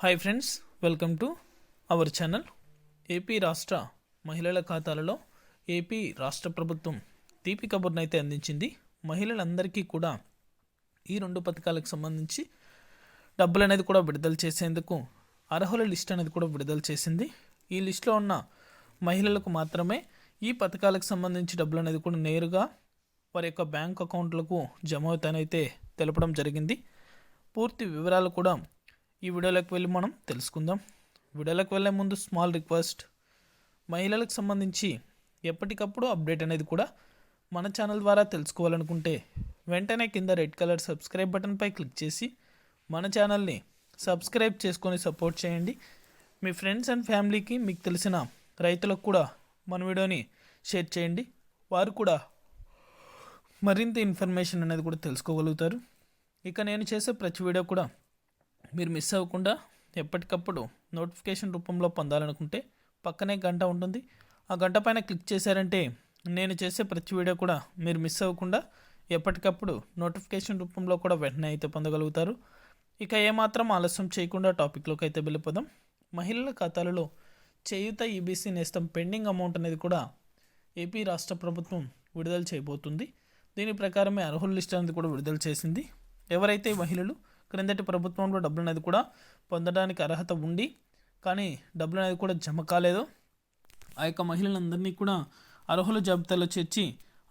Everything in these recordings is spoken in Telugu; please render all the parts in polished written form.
Hi friends, welcome to our channel. AP రాష్ట్ర మహిళల ఖాతాలలో ఏపీ రాష్ట్ర ప్రభుత్వం తీపి కబుర్ను అయితే అందించింది. మహిళలందరికీ కూడా ఈ రెండు పథకాలకు సంబంధించి డబ్బులు అనేది కూడా విడుదల చేసేందుకు అర్హుల లిస్ట్ అనేది కూడా విడుదల చేసింది. ఈ లిస్టులో ఉన్న మహిళలకు మాత్రమే ఈ పథకాలకు సంబంధించి డబ్బులు అనేది కూడా నేరుగా వారి యొక్క బ్యాంక్ అకౌంట్లకు జమ అవుతానైతే తెలపడం జరిగింది. పూర్తి వివరాలు కూడా ఈ వీడియోలోకి వెళ్ళి మనం తెలుసుకుందాం. వీడియోలోకి వెళ్ళే ముందు స్మాల్ రిక్వెస్ట్, మహిళలకు సంబంధించి ఎప్పటికప్పుడు అప్డేట్ అనేది కూడా మన ఛానల్ ద్వారా తెలుసుకోవాలనుకుంటే వెంటనే కింద రెడ్ కలర్ సబ్స్క్రైబ్ బటన్పై క్లిక్ చేసి మన ఛానల్ని సబ్స్క్రైబ్ చేసుకొని సపోర్ట్ చేయండి. మీ ఫ్రెండ్స్ అండ్ ఫ్యామిలీకి, మీకు తెలిసిన రైతులకు కూడా మన వీడియోని షేర్ చేయండి. వారు కూడా మరింత ఇన్ఫర్మేషన్ అనేది కూడా తెలుసుకోగలుగుతారు. ఇక నేను చేసే ప్రతి వీడియో కూడా మీరు మిస్ అవ్వకుండా ఎప్పటికప్పుడు నోటిఫికేషన్ రూపంలో పొందాలనుకుంటే పక్కనే గంట ఉంటుంది. ఆ గంట పైన క్లిక్ చేశారంటే నేను చేసే ప్రతి వీడియో కూడా మీరు మిస్ అవ్వకుండా ఎప్పటికప్పుడు నోటిఫికేషన్ రూపంలో కూడా వెంటనే అయితే పొందగలుగుతారు. ఇక ఏమాత్రం ఆలస్యం చేయకుండా టాపిక్లోకి అయితే వెళ్ళిపోదాం. మహిళల ఖాతాలలో చేయూత ఈబీసీ నేస్తం పెండింగ్ అమౌంట్ అనేది కూడా ఏపీ రాష్ట్ర ప్రభుత్వం విడుదల చేయబోతుంది. దీని ప్రకారమే అర్హుల లిస్ట్ అనేది కూడా విడుదల చేసింది. ఎవరైతే మహిళలు క్రిందటి ప్రభుత్వంలో డబ్బులు అనేది కూడా పొందడానికి అర్హత ఉండి కానీ డబ్బులు అనేది కూడా జమ కాలేదు, ఆ యొక్క మహిళలందరినీ కూడా అర్హుల జాబితాలో చేర్చి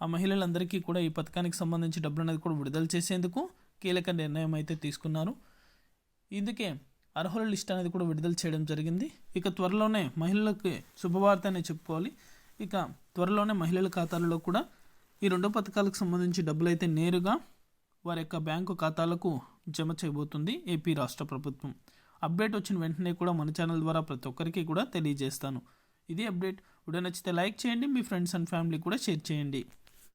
ఆ మహిళలందరికీ కూడా ఈ పథకానికి సంబంధించి డబ్బులు అనేది కూడా విడుదల చేసేందుకు కీలక నిర్ణయం అయితే తీసుకున్నారు. ఇందుకే అర్హుల లిస్ట్ అనేది కూడా విడుదల చేయడం జరిగింది. ఇక త్వరలోనే మహిళలకు శుభవార్త అని చెప్పుకోవాలి. ఇక త్వరలోనే మహిళల ఖాతాలలో కూడా ఈ రెండు పథకాలకు సంబంధించి డబ్బులు అయితే నేరుగా వారి యొక్క బ్యాంకు ఖాతాలకు జమ చేయబోతుంది ఏపీ రాష్ట్ర ప్రభుత్వం. అప్డేట్ వచ్చిన వెంటనే కూడా మన ఛానల్ ద్వారా ప్రతి ఒక్కరికి కూడా తెలియజేస్తాను. ఇది అప్డేట్. వీడియో నచ్చితే లైక్ చేయండి, మీ ఫ్రెండ్స్ అండ్ ఫ్యామిలీ కూడా షేర్ చేయండి.